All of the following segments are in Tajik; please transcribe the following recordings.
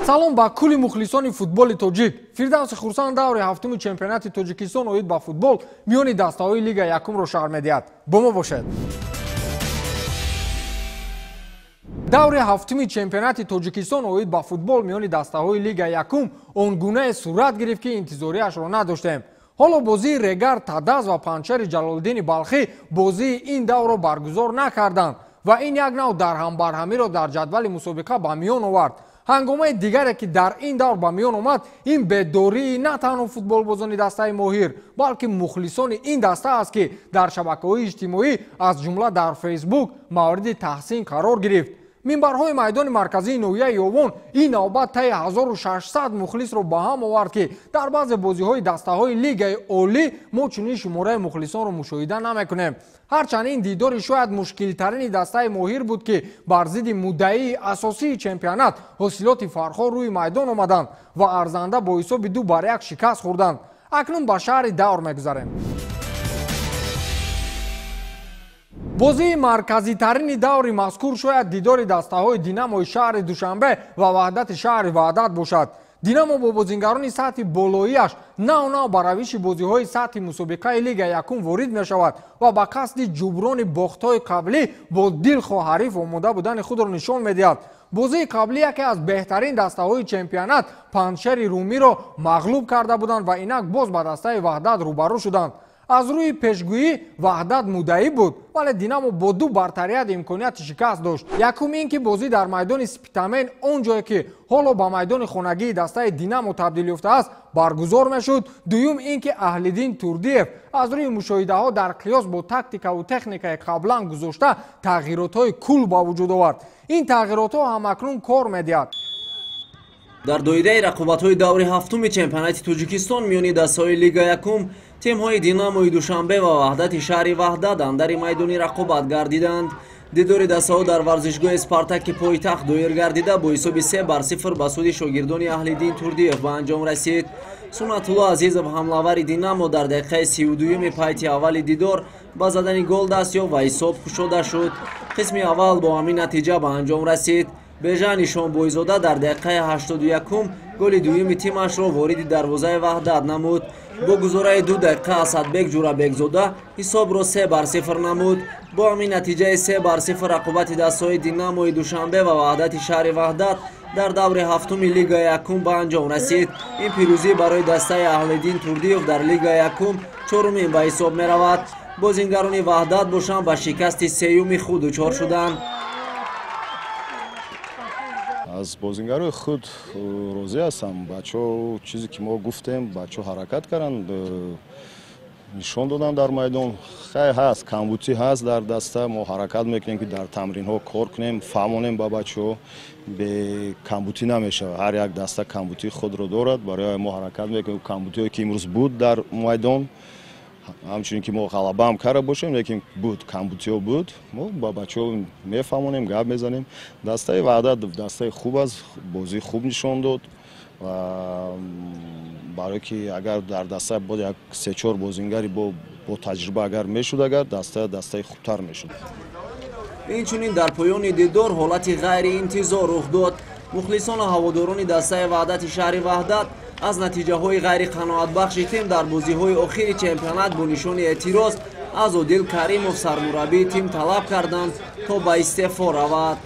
салом ба кулли мухлисони футболи тоҷик. Фирдавси хурсанд даври ҳафтуми чемпионати Таҷикистон оид ба футбол миёни дастаҳои лига якумро шаҳр медиҳад. Бо мо бошед. даври ҳафтуми чемпионати Таҷикистон оид ба футбол миёни дастаҳои лига якум он гунае сурат гирифт ки интизориашро надоштем. ҳоло бозии Регар, Тадаз ва Панчари Ҷалолиддини Балхӣ бозии ин даврро баргузор накарданд ва ин як нав дарҳамбарҳамиро дар ҷадвали мусобиқа ба миён овард. ҳангомаи дигаре ки дар ин давр ба миён омад, ин бедории на танҳо футболбозони дастаи моҳир, балки мухлисони ин даста аст ки дар шабакаҳои иҷтимоӣ аз ҷумла дар фейсбук мавриди таҳсин қарор гирифт. минбарҳои майдони марказии ноҳияи Ёвон ин навбат таи 1600 мухлисро ба ҳам овард ки дар баъзе бозиҳои дастаҳои лигаи олӣ мо чунин шумораи мухлисонро мушоҳида намекунем. ҳарчанд ин дидори шояд мушкилтарини дастаи моҳир буд ки бар зидди муддаии асосии чемпионат ҳосилоти Фатҳ рӯи майдон омаданд ва арзанда бо ҳисоби 2-1 шикаст хӯрданд. акнун ба шаҳри давр мегузарем. бозии марказитарини даври мазкур шояд дидори дастаҳои Динамои шаҳри Душанбе ва Ваҳдати шаҳри Ваҳдат бошад. Динамо бо бозингарони сатҳи болоиаш нав ба равиши бозиҳои сатҳи мусобиқаи лига якум ворид мешавад ва ба қасди ҷуброни бохтҳои қаблӣ бо дилхоҳ ҳариф омода будани худро нишон медиҳад. бозии қаблӣ яке аз беҳтарин дастаҳои чемпионат Панчари Румиро мағлуб карда буданд ва инак боз ба дастаи Ваҳдат рӯбарӯ шуданд. аз рӯи пешгӯӣ Ваҳдат муддаӣ буд, вале Динамо бо 2 бартарият имконияти шикаст дошт. якум ин ки бозӣ дар майдони Спитамен он ҷое ки ҳоло ба майдони хонагии дастаи Динамо табдил ёфтааст баргузор мешуд. дуюм ин ки Аҳлиддин Турдиев аз рӯи мушоҳидаҳо дар қиёс бо тактикаву техникаи қаблан гузошта тағйиротҳои кул ба вуҷуд овард. ин тағйиротҳо ҳамакнун кор медиҳад. дар доираи рақобатҳои даври ҳафтуми чемпионати Таҷикистон миёни дастаҳои лига якум тимҳои Динамои Душанбе ва Ваҳдати шаҳри Ваҳдат андари майдони рақобат гардиданд. дидори дастаҳо дар варзишгоҳи Спартаки пойтахт доир гардида бо ҳисоби 3-0 ба суди шогирдони Аҳлиддин Турдиев ба анҷом расид. Сунатулло Азизов ҳамлавари Динамо дар дақиқаи 32-юми пайти аввали дидор ба задани гол даст ёфт ва ҳисоб кушода шуд. қисми аввал бо ҳамин натиҷа ба анҷом расид. Бежан Ишонбойзода дар дақиқаи 81 голи дуюми тимашро вориди дарвозаи Ваҳдат намуд. бо гузораи 2 дақиқа Асадбек Ҷурабекзода ҳисобро 3-0 намуд. бо ҳамин натиҷаи 3-0 рақобати дастаҳои Динамои Душанбе ва Ваҳдати шаҳри Ваҳдат дар даври ҳафтуми лига якум ба анҷом расид. ин пирӯзӣ барои дастаи Аҳлиддин Турдиев дар лига якум чорумин ба ҳисоб меравад. бозингарони Ваҳдат бошанд ба шикасти сеюми худ дучор шуданд. аз бозингарои худ розӣ ҳастам. бачаҳо чизе ки мо гуфтем, бачаҳо ҳаракат карданд, нишон доданд дар майдон. хай ҳаст, камбутӣ ҳаст дар даста. мо ҳаракат мекунем ки дар тамринҳо кор кунем, фаҳмонем ба бачаҳо бе камбутӣ намешавад. ҳар як даста камбутии худро дорад. барои мо ҳаракат мекунем. камбутиҳое ки имрӯз буд дар майдон, ҳамчунин ки мо ғалаба ҳам карда бошем, лекин буд камбутиҳо буд, мо ба бачаҳо мефаҳмонем, гап мезанем. дастаи Ваҳдат дастаи хуб аст, бозии хуб нишон дод ва барое ки агар дар даста бо як 3-4 бозингари бо таҷриба агар мешуд, агар дастаи хубтар мешуд. инчунин дар поёни дидор ҳолати ғайриинтизор рух дод. мухлисону ҳаводорони дастаи Ваҳдати шаҳри Ваҳдат аз натиҷаҳои ғайриқаноатбахши тим дар бозиҳои охири чемпионат бо нишони эътироз аз Одил Каримов сармураббии тим талаб карданд то ба истеъфо равад.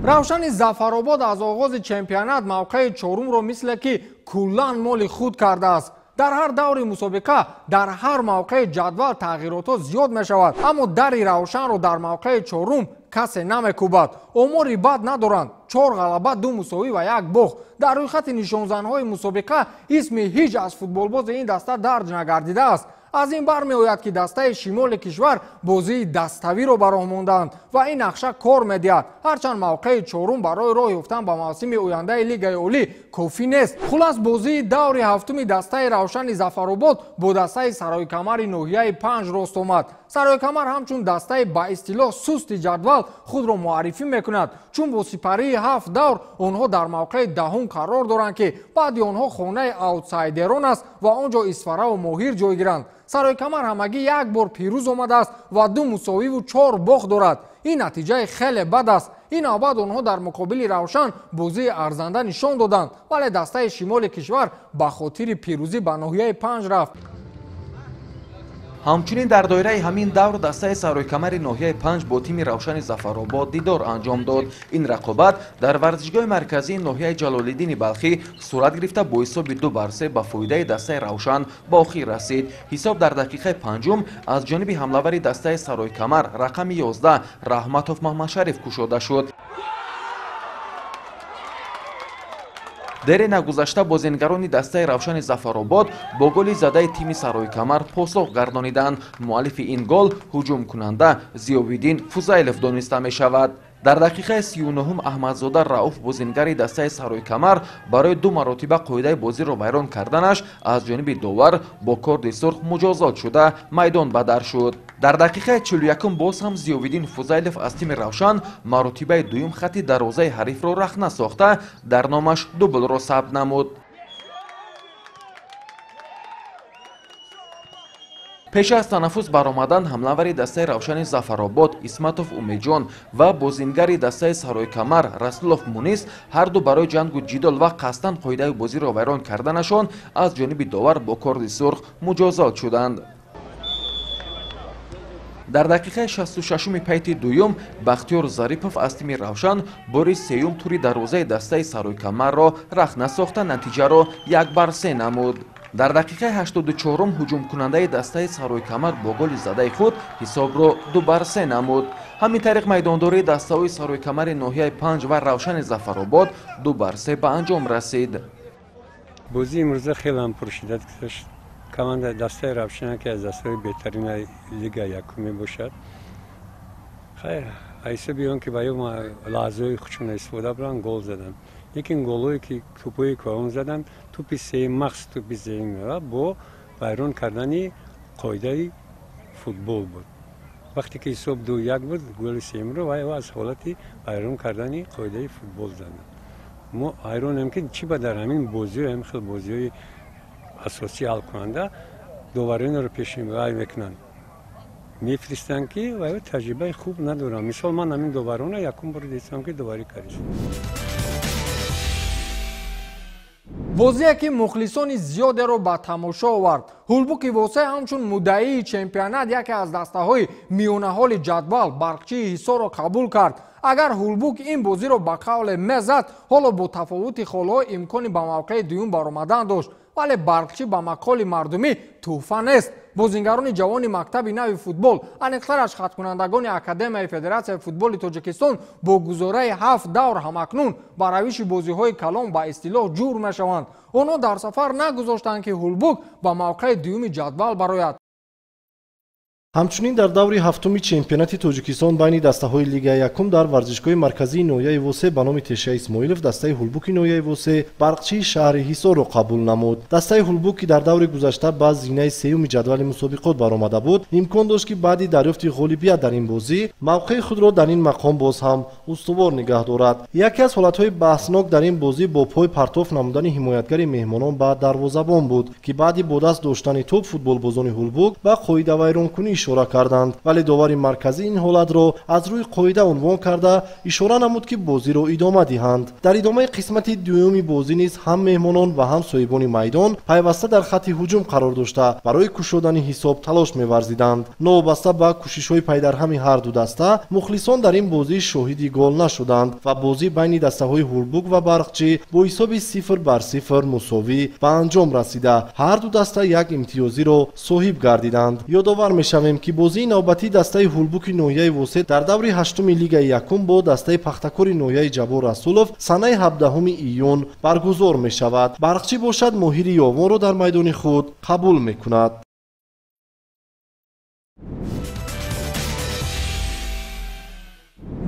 равшани Зафаробод аз оғози чемпионат мавқеи чорумро мисле ки куллан моли худ кардааст. дар ҳар даври мусобиқа дар ҳар мавқеи ҷадвал тағйиротҳо зиёд мешавад, аммо дари равшанро дар мавқеи чорум касе намекӯбад. омори бад надоранд. 4 ғалаба, 2 мусовӣ ва 1 бохт. дар рӯйхати нишонзанҳои мусобиқа исми ҳеҷ аз футболбози ин даста дарҷ нагардидааст. аз ин бармеояд ки дастаи шимоли кишвар бозии dastavиро ба роҳ мондаанд ва ин нақша кор медиҳад. ҳарчанд мавқеи чорум барои роҳ ёфтан ба мавсими ояндаи лигаи олӣ кофӣ нест. хулас бозии даври ҳафтуми дастаи равшани Зафаробод бо дастаи Саройкамари ноҳияи 5 рост омад. Саройкамар ҳамчун дастаи ба истилоҳ сусти ҷадвал худро муаррифӣ мекунад, чун бо сипарии 7 давр онҳо дар мавқеи даҳум қарор доранд ки баъди онҳо хонаи аутсайдерон аст ва он ҷо Исфараву Моҳир ҷойгиранд. саройкамар ҳамагӣ як бор пирӯз омадааст ва 2 мусовиву 4 бохт дорад. ин натиҷаи хеле бад аст. инобат онҳо дар муқобили Равшан бозии арзанда нишон доданд, вале дастаи шимоли кишвар ба хотири пирӯзӣ ба ноҳияи 5 рафт. ҳамчунин дар доираи ҳамин давр дастаи саройкамари ноҳияи 5 бо тими Равшани Зафаробод дидор анҷом дод. ин рақобат дар варзишгоҳи марказии ноҳияи Ҷалолиддини Балхӣ сурат гирифта бо ҳисоби 2-3 ба фоидаи дастаи Равшан ба охир расид. ҳисоб дар дақиқаи панҷум аз ҷониби ҳамлавари дастаи саройкамар рақами 11 Раҳматов Маҳмадшариф кушода шуд. дере нагузашта бозингарони дастаи Равшани Зафаробод бо голи задаи тими Саройкамар посох гардониданд. муаллифи ин гол ҳуҷумкунанда Зиёвиддин Фузайлов дониста мешавад. дар дақиқаи 39 Аҳмадзода Рауф бозингари дастаи Саройкамар барои 2 маротиба қоидаи бозиро вайрон карданаш аз ҷониби довар бо корди сурх муҷозот шуда майдон бадар шуд. дар дақиқаи 41 боз ҳам Зиёвиддин Фузайлов аз тими Равшан маротибаи дуюм хатти дарвозаи ҳарифро рахна сохта дар номаш дублро сабт намуд. пеш аз танаффус баромадан ҳамлавари дастаи Равшани Зафаробод Исматов Умеҷон ва бозингари дастаи Саройкамар Расулов Мунис ҳарду барои ҷангу ҷидол ва қасдан қоидаи бозиро вайрон карданашон аз ҷониби довар бо корди сурх муҷозот шуданд. дар дақиқаи 66 пайти дуюм Бахтиёр Зарипов аз тими Равшан бори сеюм тури дарвозаи дастаи Саройкамарро рахна сохта натиҷаро 1-3 намуд. дар дақиқаи 84 ҳуҷумкунандаи дастаи Саройкамар бо голи задаи худ ҳисобро 2-3 намуд. ҳамин тариқ майдондории дастаҳои Саройкамари ноҳияи 5 ва Равшани Зафаробод 2-3 ба анҷом расид. бозии имрӯза хеле пуршида гузашт. команда дастаи Равшан ки аз дастаҳои беҳтарини лига якум мебошад. хайр ҳисоби он ки ба ё лаҳзаҳои хушона истифода буранд гол заданд. лекин голҳое ки тӯпҳои калон заданд тӯпи сеюм махсус тӯпи сеюм бо вайрон кардани қоидаи футбол буд. вақте ки ҳисоб 2-1 буд голи сеюмро аз ҳолати вайрон кардани қоидаи футбол заданд. мо ҳайронем ки чӣ ба дар ҳамин бозиҳо ҳам хел бозиҳои асосӣ ҳалкунанда доваронро пешниҳод мекунанд. мефиристанд ки таҷрибаи хуб надоранд. мисол ман ҳамин доварона якум бор дидам ки доварӣ кардем. бозие ки мухлисони зиёдеро ба тамошо овард. ҳулбуки восеъ ҳамчун муддаии чемпионат яке аз дастаҳои миёнаҳоли ҷадвал барқчии ҳисорро қабул кард. агар ҳулбук ин бозиро ба қавле мезад ҳоло бо тафовути холҳо имкони ба мавқеи дуюм баромадан дошт, вале барқчӣ ба мақоли мардумӣ тӯҳфа нест. бозингарони ҷавони мактаби нави футбол аниқтараш хаткунандагони академияи федератсияи футболи Тоҷикистон бо гузораи 7 давр ҳамакнун ба равиши бозиҳои калон ба истилоҳ ҷур мешаванд. онҳо дар сафар нагузоштанд ки ҳулбук ба мавқеи дуюми ҷадвал барояд. ҳамчунин дар даври ҳафтуми чемпионати Тоҷикистон байни дастаҳои Лига якум дар варзишгоҳи марказии ноҳияи Восеъ ба номи Теша Исмоилов дастаи ҳулбуки ноҳияи Восеъ барқчии шаҳри Ҳисорро қабул намуд. дастаи ҳулбук ки дар даври гузашта ба зинаи сеюми ҷадвали мусобиқот баромада буд, имкон дошт ки баъди дарёфти ғолибият дар ин бозӣ мавқеи худро дар ин мақом боз ҳам устувор нигоҳ дорад. яке аз ҳолатҳои баҳснок дар ин бозӣ бо пой партоф намудани ҳимоятгари меҳмонон ба дарвозабон буд ки баъди бо даст доштани топ футболбозони ҳулбук ба қоидавайронкунӣ ишора карданд, вале довари марказӣ ин ҳолатро аз рӯи қоида унвон карда ишора намуд ки бозиро идома диҳанд. дар идомаи қисмати дуюми бозӣ низ ҳам меҳмонон ва ҳам соҳибони майдон пайваста дар хатти ҳуҷум қарор дошта барои кушодани ҳисоб талош меварзиданд. новобаста ба кӯшишҳои пайдарҳами ҳарду даста мухлисон дар ин бозӣ шоҳиди гол нашуданд ва бозӣ байни дастаҳои ҳулбук ва барқчӣ бо ҳисоби 0-0 мусовӣ ба анҷом расида ҳарду даста як имтиёзиро соҳиб гардиданд. ёдовар мешавем ки бозии навбатӣ дастаи ҳулбуки ноҳияи Восеъ дар даври 8-уми Лигаи якум бо дастаи пахтакори ноҳияи Ҷабор Расулов санаи 17 июн баргузор мешавад. барқчӣ бошад моҳири ёвонро дар майдони худ қабул мекунад.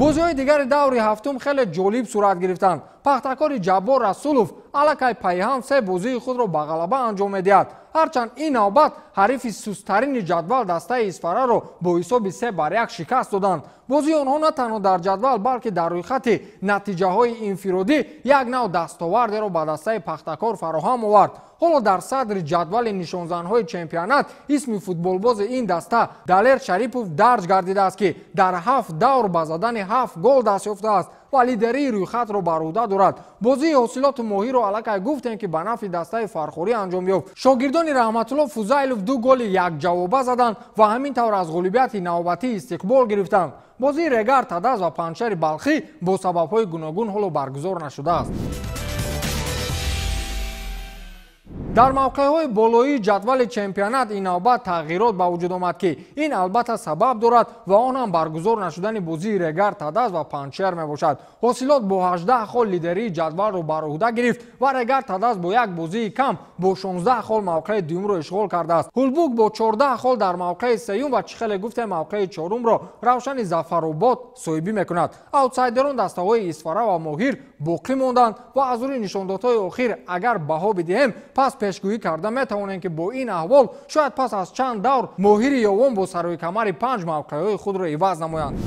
бозиҳои дигари даври ҳафтум хеле ҷолиб сурат гирифтанд. пахтакори ҷаббор расулов аллакай пайҳам се бозии худро ба ғалаба анҷом медиҳад. ҳарчанд ин навбат ҳарифи сустарини ҷадвал дастаи исфараро бо ҳисоби 3-1 шикаст доданд. бозии онҳо на танҳо дар ҷадвал, балки дар рӯйхати натиҷаҳои инфиродӣ як нав дастовардеро ба дастаи пахтакор фароҳам овард. ҳоло дар садри ҷадвали нишонзанҳои чемпионат исми футболбози ин даста Далер Шарипов дарҷ гардидааст, ки дар 7 давр ба задани 7 гол даст ёфтааст ва лидерии рӯйхатро бар ӯҳда дорад. бозии ҳосилоти моҳиро аллакай гуфтем, ки ба нафъи дастаи фархорӣ анҷом ёфт. шогирдони Раҳматулло Фузайлов 2 голи якҷавоба заданд ва ҳамин тавр аз ғолибияти навбатӣ истиқбол гирифтанд. бозии Регар Тадаз ва Панчари Балхӣ бо сабабҳои гуногун ҳоло баргузор нашудааст. дар мавқеъҳои болоии ҷадвали чемпионат ин навбат тағйирот ба вуҷуд омад, ки ин албатта сабаб дорад ва он ҳам баргузор нашудани бозии Регар Тадаз ва Панчер мебошад. ҳосилот бо 18 хол лидерии ҷадвалро бар ӯҳда гирифт ва Регар Тадаз бо як бозии кам бо 16 хол мавқеъи дуюмро ишғол кардааст. ҳулбук бо 14 хол дар мавқеъи сеюм ва чихеле гуфтем мавқеъи чорумро Равшани Зафаробод соҳибӣ мекунад. аутсайдерон дастаҳои Исфара ва Моҳир боқӣ монданд ва аз рӯи нишондодҳои охир агар баҳо бидиҳем, пас пешгӯӣ карда метавонем, ки бо ин аҳвол шояд пас аз чанд давр Моҳири ёвон бо сарои камари 5 мавқеъҳои худро иваз намоянд.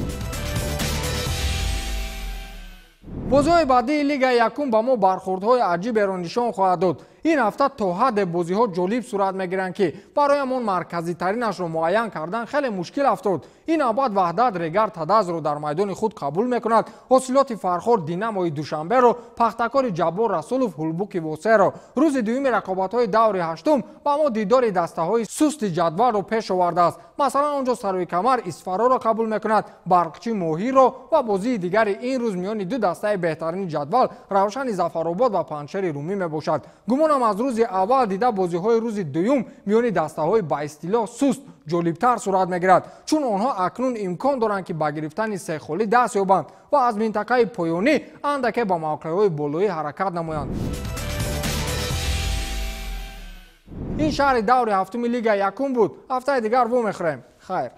бозиҳои баъдии Лигаи якум ба мо бархурдҳои аҷиберо нишон хоҳад дод. ин ҳафта то ҳадде бозиҳо ҷолиб сурат мегиранд, ки бароям он марказитаринашро муайян кардан хеле мушкил афтод. ин навбат ваҳдат Регар Тадазро дар майдони худ қабул мекунад. ҳосилоти Фархор Динамои Душанберо, пахтакори Ҷаббор Расулов Ҳулбуки Восеро. рӯзи дуюми рақобатҳои даври ҳаштум ба мо дидори дастаҳои сусти ҷадвалро пеш овардааст. масалан он ҷо сарои камар Исфароро қабул мекунад, Барқчи Моҳиро ва бозии дигари ин рӯз миёни ду дастаи беҳтарини ҷадвал Равшани Зафаробод ва Панчери Румӣ мебошад. гумонам аз рӯзи аввал дида бозиҳои рӯзи дуюм миёни дастаҳои ба истилоҳ суст ҷолибтар сурат мегирад, чун онҳо акнун имкон доранд, ки ба гирифтани сехолӣ даст ёбанд ва аз минтақаи поёнӣ андаке ба мавқеъҳои болоӣ ҳаракат намоянд. ин шаҳри даври ҳафтуми Лигаи якум буд. ҳафтаи дигар вомехӯрем. хайр.